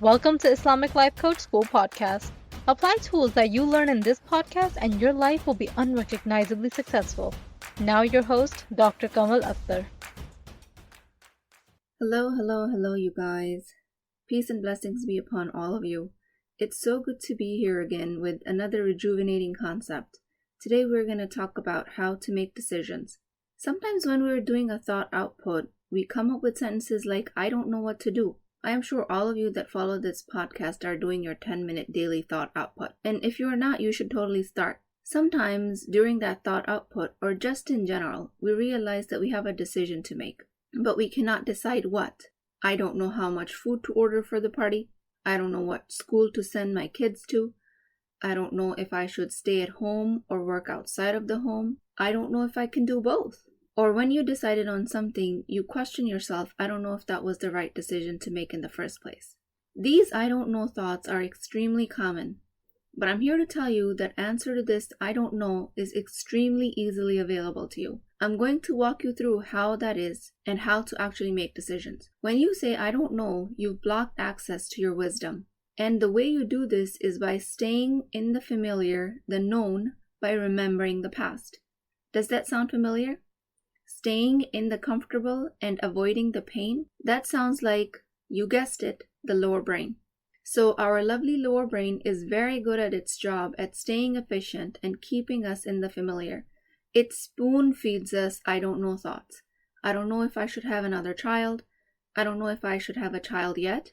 Welcome to Islamic Life Coach School Podcast. Apply tools that you learn in this podcast and your life will be unrecognizably successful. Now your host, Dr. Kamal Akhtar. Hello, you guys. Peace and blessings be upon all of you. It's so good to be here again with another rejuvenating concept. Today we're going to talk about how to make decisions. Sometimes when we're doing a thought output, we come up with sentences like, I don't know what to do. I am sure all of you that follow this podcast are doing your 10-minute daily thought output. And if you're not, you should totally start. Sometimes during that thought output, or just in general, we realize that we have a decision to make. But we cannot decide what. I don't know how much food to order for the party. I don't know what school to send my kids to. I don't know if I should stay at home or work outside of the home. I don't know if I can do both. Or when you decided on something, you question yourself, I don't know if that was the right decision to make in the first place. These I don't know thoughts are extremely common. But I'm here to tell you that answer to this I don't know is extremely easily available to you. I'm going to walk you through how that is and how to actually make decisions. When you say I don't know, you've blocked access to your wisdom. And the way you do this is by staying in the familiar, the known, by remembering the past. Does that sound familiar? Staying in the comfortable and avoiding the pain? That sounds like, you guessed it, the lower brain. So our lovely lower brain is very good at its job at staying efficient and keeping us in the familiar. It spoon feeds us I don't know thoughts. I don't know if I should have another child. I don't know if I should have a child yet.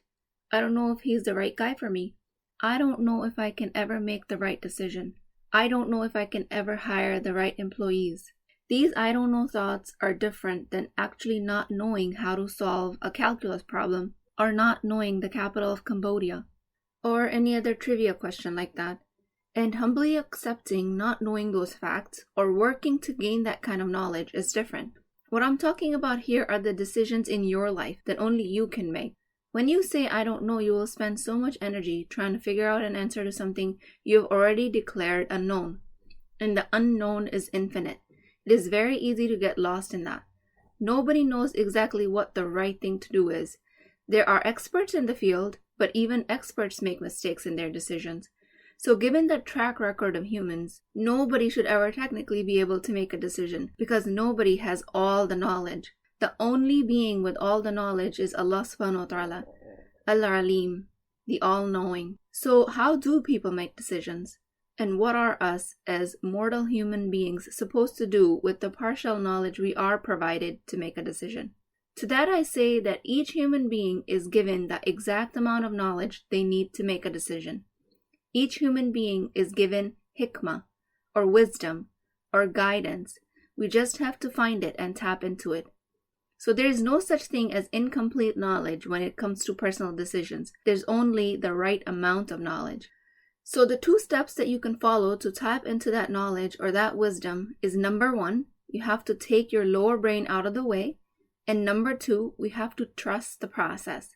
I don't know if he's the right guy for me. I don't know if I can ever make the right decision. I don't know if I can ever hire the right employees. These I don't know thoughts are different than actually not knowing how to solve a calculus problem or not knowing the capital of Cambodia or any other trivia question like that. And humbly accepting not knowing those facts or working to gain that kind of knowledge is different. What I'm talking about here are the decisions in your life that only you can make. When you say I don't know, you will spend so much energy trying to figure out an answer to something you've already declared unknown. And the unknown is infinite. It is very easy to get lost in that. Nobody knows exactly what the right thing to do is. There are experts in the field, but even experts make mistakes in their decisions. So given the track record of humans, nobody should ever technically be able to make a decision because nobody has all the knowledge. The only being with all the knowledge is Allah subhanahu wa ta'ala, Al-Alim, the all-knowing. So how do people make decisions? And what are us as mortal human beings supposed to do with the partial knowledge we are provided to make a decision? To that I say that each human being is given the exact amount of knowledge they need to make a decision. Each human being is given hikmah, or wisdom, or guidance. We just have to find it and tap into it. So there is no such thing as incomplete knowledge when it comes to personal decisions. There's only the right amount of knowledge. So the 2 steps that you can follow to tap into that knowledge or that wisdom is number 1, you have to take your lower brain out of the way. And number 2, we have to trust the process.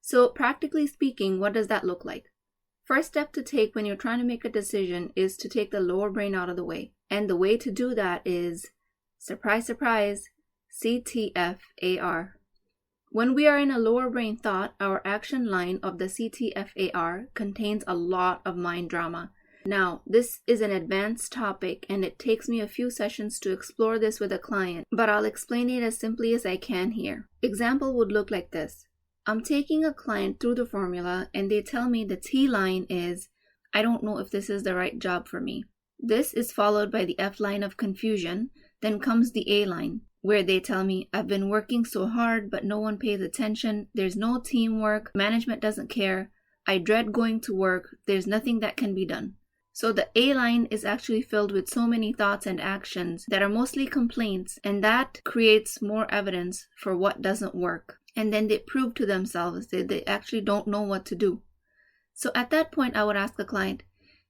So practically speaking, what does that look like? First step to take when you're trying to make a decision is to take the lower brain out of the way. And the way to do that is, surprise, surprise, CTFAR. When we are in a lower brain thought, our action line of the CTFAR contains a lot of mind drama. Now, this is an advanced topic and it takes me a few sessions to explore this with a client, but I'll explain it as simply as I can here. Example would look like this. I'm taking a client through the formula and they tell me the T line is, I don't know if this is the right job for me. This is followed by the F line of confusion, then comes the A line, where they tell me, I've been working so hard but no one pays attention, there's no teamwork, management doesn't care, I dread going to work, there's nothing that can be done. So the A line is actually filled with so many thoughts and actions that are mostly complaints, and that creates more evidence for what doesn't work. And then they prove to themselves that they actually don't know what to do. So at that point, I would ask the client,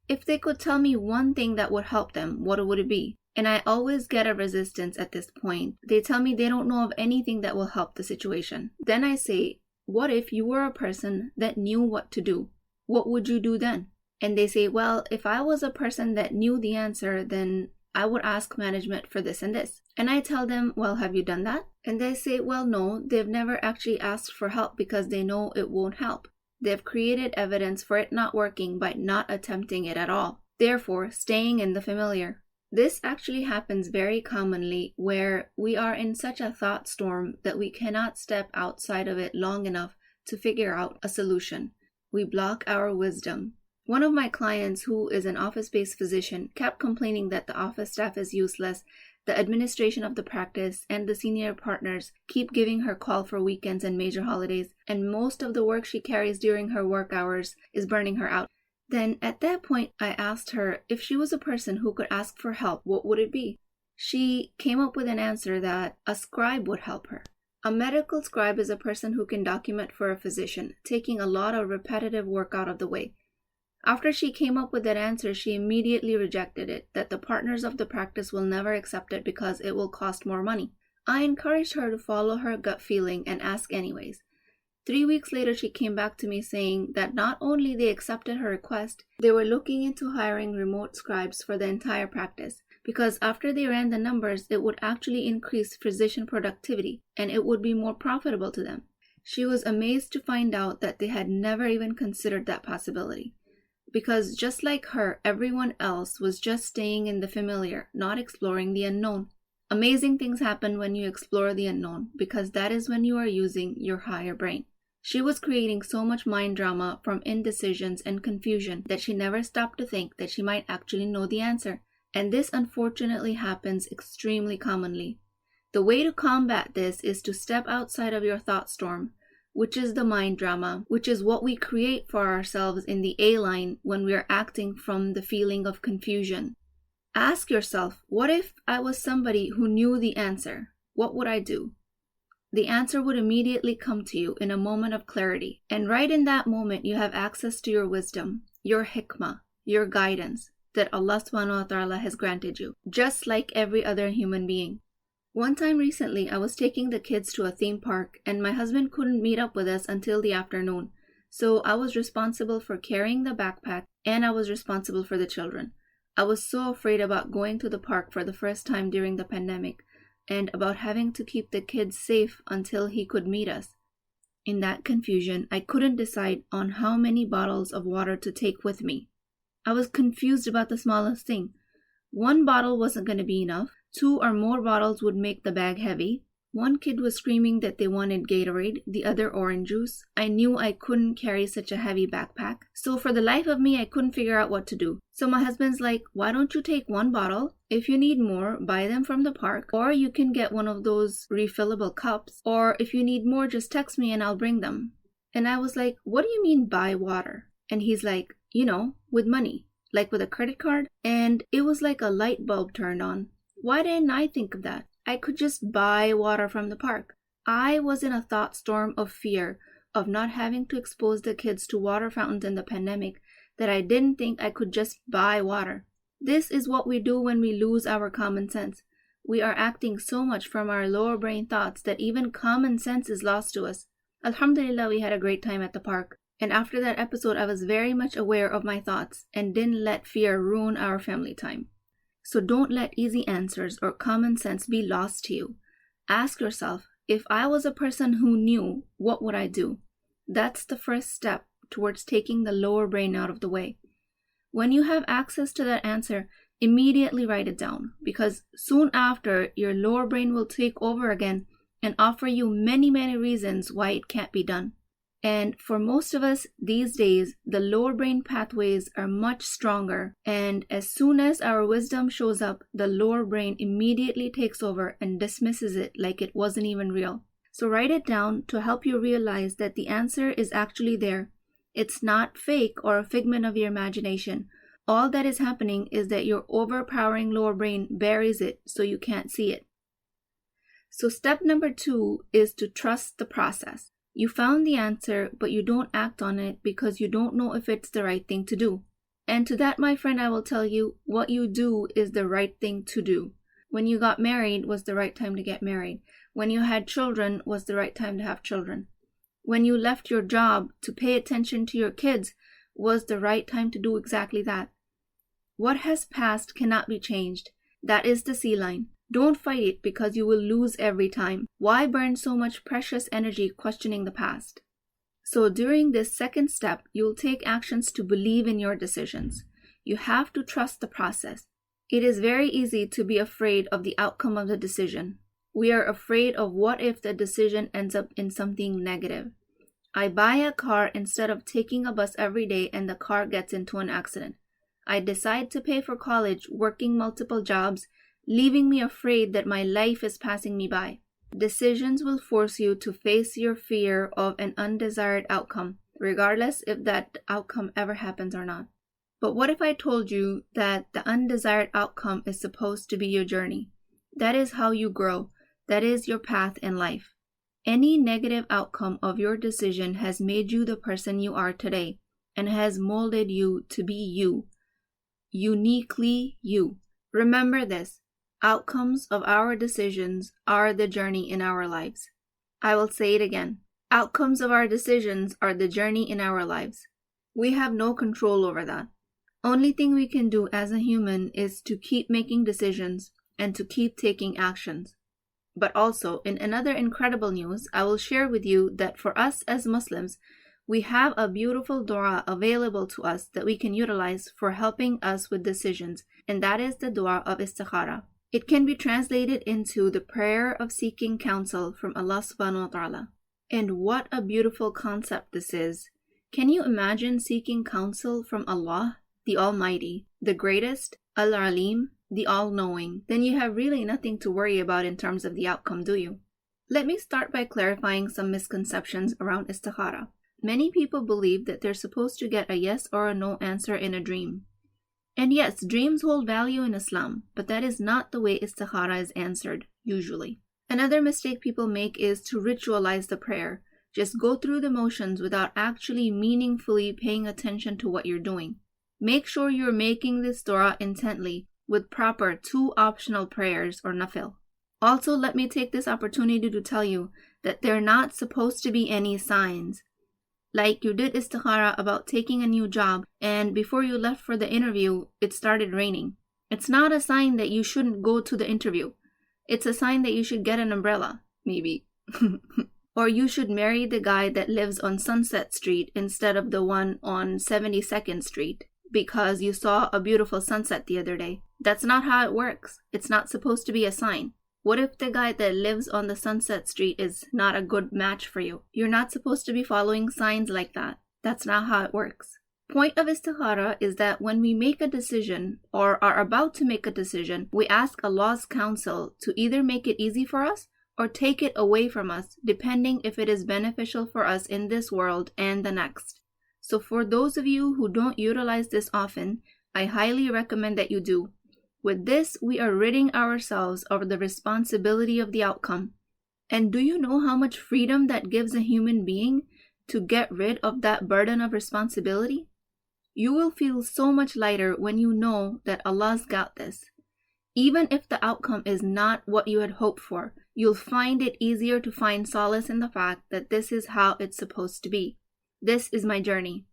if they could tell me one thing that would help them, what would it be? And I always get a resistance at this point. They tell me they don't know of anything that will help the situation. Then I say, what if you were a person that knew what to do? What would you do then? And they say, well, if I was a person that knew the answer, then I would ask management for this and this. And I tell them, well, have you done that? And they say, well, no, they've never actually asked for help because they know it won't help. They've created evidence for it not working by not attempting it at all, therefore staying in the familiar. This actually happens very commonly where we are in such a thought storm that we cannot step outside of it long enough to figure out a solution. We block our wisdom. One of my clients, who is an office-based physician, kept complaining that the office staff is useless. The administration of the practice and the senior partners keep giving her call for weekends and major holidays, and most of the work she carries during her work hours is burning her out. Then at that point, I asked her if she was a person who could ask for help, what would it be? She came up with an answer that a scribe would help her. A medical scribe is a person who can document for a physician, taking a lot of repetitive work out of the way. After she came up with that answer, she immediately rejected it, that the partners of the practice will never accept it because it will cost more money. I encouraged her to follow her gut feeling and ask anyways. 3 weeks later, she came back to me saying that not only they accepted her request, they were looking into hiring remote scribes for the entire practice, because after they ran the numbers, it would actually increase physician productivity and it would be more profitable to them. She was amazed to find out that they had never even considered that possibility. Because just like her, everyone else was just staying in the familiar, not exploring the unknown. Amazing things happen when you explore the unknown, because that is when you are using your higher brain. She was creating so much mind drama from indecisions and confusion that she never stopped to think that she might actually know the answer. And this unfortunately happens extremely commonly. The way to combat this is to step outside of your thought storm, which is the mind drama, which is what we create for ourselves in the A-line when we are acting from the feeling of confusion. Ask yourself, what if I was somebody who knew the answer? What would I do? The answer would immediately come to you in a moment of clarity. And right in that moment, you have access to your wisdom, your hikmah, your guidance that Allah subhanahu wa ta'ala has granted you, just like every other human being. One time recently, I was taking the kids to a theme park and my husband couldn't meet up with us until the afternoon. So I was responsible for carrying the backpack and I was responsible for the children. I was so afraid about going to the park for the first time during the pandemic and about having to keep the kids safe until he could meet us. In that confusion, I couldn't decide on how many bottles of water to take with me. I was confused about the smallest thing. 1 bottle wasn't going to be enough. 2 or more bottles would make the bag heavy. One kid was screaming that they wanted Gatorade, the other orange juice. I knew I couldn't carry such a heavy backpack. So for the life of me, I couldn't figure out what to do. So my husband's like, why don't you take 1 bottle? If you need more, buy them from the park. Or you can get one of those refillable cups. Or if you need more, just text me and I'll bring them. And I was like, what do you mean buy water? And he's like, with money, like with a credit card. And it was like a light bulb turned on. Why didn't I think of that? I could just buy water from the park. I was in a thought storm of fear of not having to expose the kids to water fountains in the pandemic that I didn't think I could just buy water. This is what we do when we lose our common sense. We are acting so much from our lower brain thoughts that even common sense is lost to us. Alhamdulillah, we had a great time at the park. And after that episode, I was very much aware of my thoughts and didn't let fear ruin our family time. So don't let easy answers or common sense be lost to you. Ask yourself, if I was a person who knew, what would I do? That's the first step towards taking the lower brain out of the way. When you have access to that answer, immediately write it down, because soon after, your lower brain will take over again and offer you many, many reasons why it can't be done. And for most of us these days, the lower brain pathways are much stronger. And as soon as our wisdom shows up, the lower brain immediately takes over and dismisses it like it wasn't even real. So write it down to help you realize that the answer is actually there. It's not fake or a figment of your imagination. All that is happening is that your overpowering lower brain buries it so you can't see it. So step number 2 is to trust the process. You found the answer, but you don't act on it because you don't know if it's the right thing to do. And to that, my friend, I will tell you, what you do is the right thing to do. When you got married was the right time to get married. When you had children was the right time to have children. When you left your job to pay attention to your kids was the right time to do exactly that. What has passed cannot be changed. That is the sea line. Don't fight it because you will lose every time. Why burn so much precious energy questioning the past? So during this second step, you'll take actions to believe in your decisions. You have to trust the process. It is very easy to be afraid of the outcome of the decision. We are afraid of what if the decision ends up in something negative. I buy a car instead of taking a bus every day and the car gets into an accident. I decide to pay for college, working multiple jobs, leaving me afraid that my life is passing me by. Decisions will force you to face your fear of an undesired outcome, regardless if that outcome ever happens or not. But what if I told you that the undesired outcome is supposed to be your journey? That is how you grow. That is your path in life. Any negative outcome of your decision has made you the person you are today and has molded you to be you, uniquely you. Remember this. Outcomes of our decisions are the journey in our lives. I will say it again. Outcomes of our decisions are the journey in our lives. We have no control over that. Only thing we can do as a human is to keep making decisions and to keep taking actions. But also, in another incredible news, I will share with you that for us as Muslims, we have a beautiful dua available to us that we can utilize for helping us with decisions, and that is the dua of istikhara. It can be translated into the prayer of seeking counsel from Allah subhanahu wa ta'ala. And what a beautiful concept this is. Can you imagine seeking counsel from Allah, the Almighty, the Greatest, Al-Alim, the All-Knowing? Then you have really nothing to worry about in terms of the outcome, do you? Let me start by clarifying some misconceptions around istikhara. Many people believe that they're supposed to get a yes or a no answer in a dream. And yes, dreams hold value in Islam, but that is not the way istikhara is answered, usually. Another mistake people make is to ritualize the prayer. Just go through the motions without actually meaningfully paying attention to what you're doing. Make sure you're making this dua intently with proper 2 optional prayers or nafil. Also, let me take this opportunity to tell you that there are not supposed to be any signs. Like you did istikhara about taking a new job and before you left for the interview, it started raining. It's not a sign that you shouldn't go to the interview. It's a sign that you should get an umbrella, maybe. Or you should marry the guy that lives on Sunset Street instead of the one on 72nd Street because you saw a beautiful sunset the other day. That's not how it works. It's not supposed to be a sign. What if the guy that lives on the Sunset Street is not a good match for you? You're not supposed to be following signs like that. That's not how it works. Point of istikhara is that when we make a decision or are about to make a decision, we ask Allah's counsel to either make it easy for us or take it away from us, depending if it is beneficial for us in this world and the next. So for those of you who don't utilize this often, I highly recommend that you do. With this, we are ridding ourselves of the responsibility of the outcome. And do you know how much freedom that gives a human being to get rid of that burden of responsibility? You will feel so much lighter when you know that Allah's got this. Even if the outcome is not what you had hoped for, you'll find it easier to find solace in the fact that this is how it's supposed to be. This is my journey.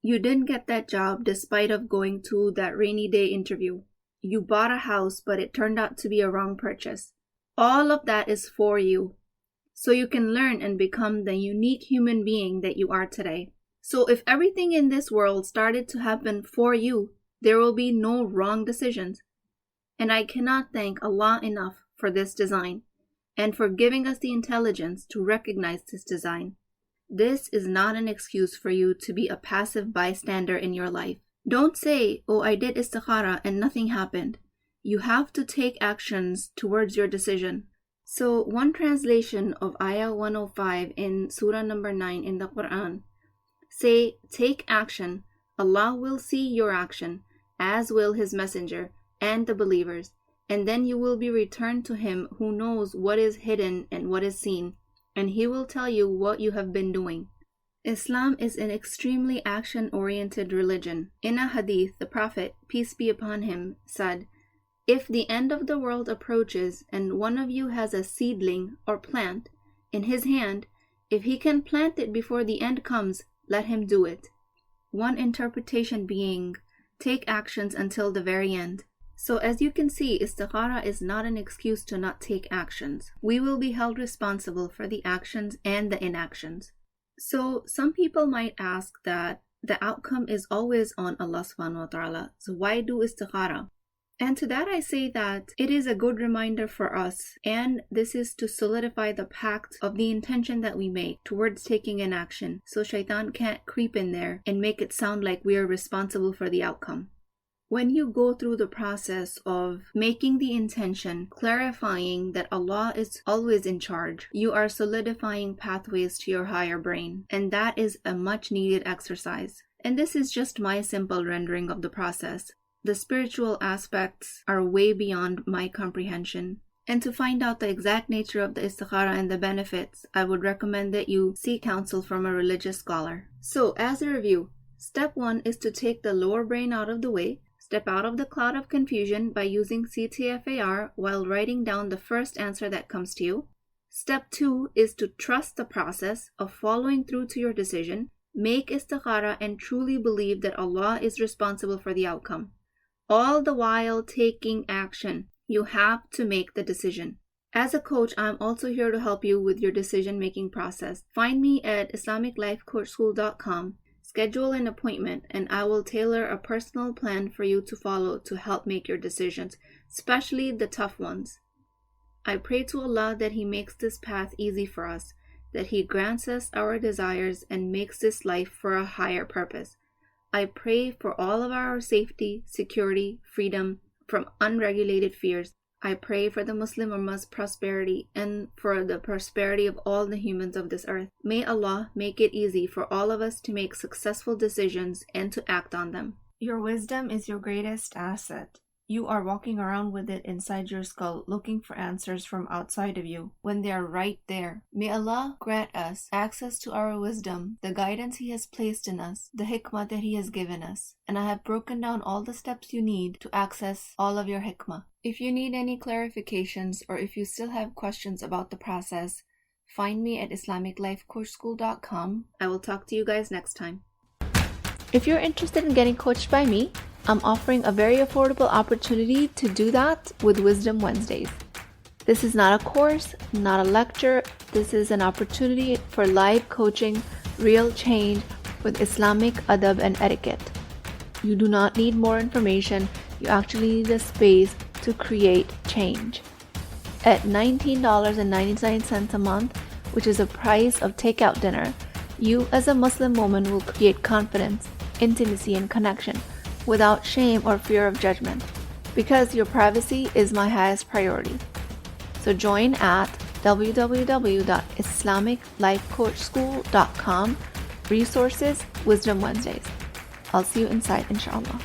You didn't get that job despite of going to that rainy day interview. You bought a house, but it turned out to be a wrong purchase. All of that is for you, so you can learn and become the unique human being that you are today. So if everything in this world started to happen for you, there will be no wrong decisions. And I cannot thank Allah enough for this design, and for giving us the intelligence to recognize this design. This is not an excuse for you to be a passive bystander in your life. Don't say, oh, I did istikhara and nothing happened. You have to take actions towards your decision. So one translation of Ayah 105 in Surah number 9 in the Quran say, take action. Allah will see your action, as will His Messenger and the believers, and then you will be returned to Him who knows what is hidden and what is seen, and He will tell you what you have been doing. Islam is an extremely action-oriented religion. In a hadith, the Prophet, peace be upon him, said, if the end of the world approaches and one of you has a seedling or plant in his hand, if he can plant it before the end comes, let him do it. One interpretation being, take actions until the very end. So as you can see, istikhara is not an excuse to not take actions. We will be held responsible for the actions and the inactions. So some people might ask that the outcome is always on Allah subhanahu wa ta'ala. So why do istikhara? And to that I say that it is a good reminder for us, and this is to solidify the pact of the intention that we make towards taking an action, so shaitan can't creep in there and make it sound like we are responsible for the outcome. When you go through the process of making the intention, clarifying that Allah is always in charge, you are solidifying pathways to your higher brain, and that is a much needed exercise. And this is just my simple rendering of the process. The spiritual aspects are way beyond my comprehension. And to find out the exact nature of the istikhara and the benefits, I would recommend that you seek counsel from a religious scholar. So, as a review, step 1 is to take the lower brain out of the way. Step out of the cloud of confusion by using CTFAR while writing down the first answer that comes to you. Step 2 is to trust the process of following through to your decision. Make istikhara and truly believe that Allah is responsible for the outcome. All the while taking action, you have to make the decision. As a coach, I'm also here to help you with your decision-making process. Find me at IslamicLifeCoachSchool.com. Schedule an appointment and I will tailor a personal plan for you to follow to help make your decisions, especially the tough ones. I pray to Allah that He makes this path easy for us, that He grants us our desires and makes this life for a higher purpose. I pray for all of our safety, security, freedom from unregulated fears. I pray for the Muslim Ummah's prosperity and for the prosperity of all the humans of this earth. May Allah make it easy for all of us to make successful decisions and to act on them. Your wisdom is your greatest asset. You are walking around with it inside your skull, looking for answers from outside of you, when they are right there. May Allah grant us access to our wisdom, the guidance He has placed in us, the hikmah that He has given us. And I have broken down all the steps you need to access all of your hikmah. If you need any clarifications or if you still have questions about the process, find me at IslamicLifeCoachSchool.com. I will talk to you guys next time. If you're interested in getting coached by me, I'm offering a very affordable opportunity to do that with Wisdom Wednesdays. This is not a course, not a lecture. This is an opportunity for live coaching, real change with Islamic adab and etiquette. You do not need more information. You actually need a space to create change. At $19.99 a month, which is the price of takeout dinner, you as a Muslim woman will create confidence, intimacy, and connection without shame or fear of judgment, because your privacy is my highest priority. So join at www.IslamicLifeCoachSchool.com. Resources, Wisdom Wednesdays. I'll see you inside, inshallah.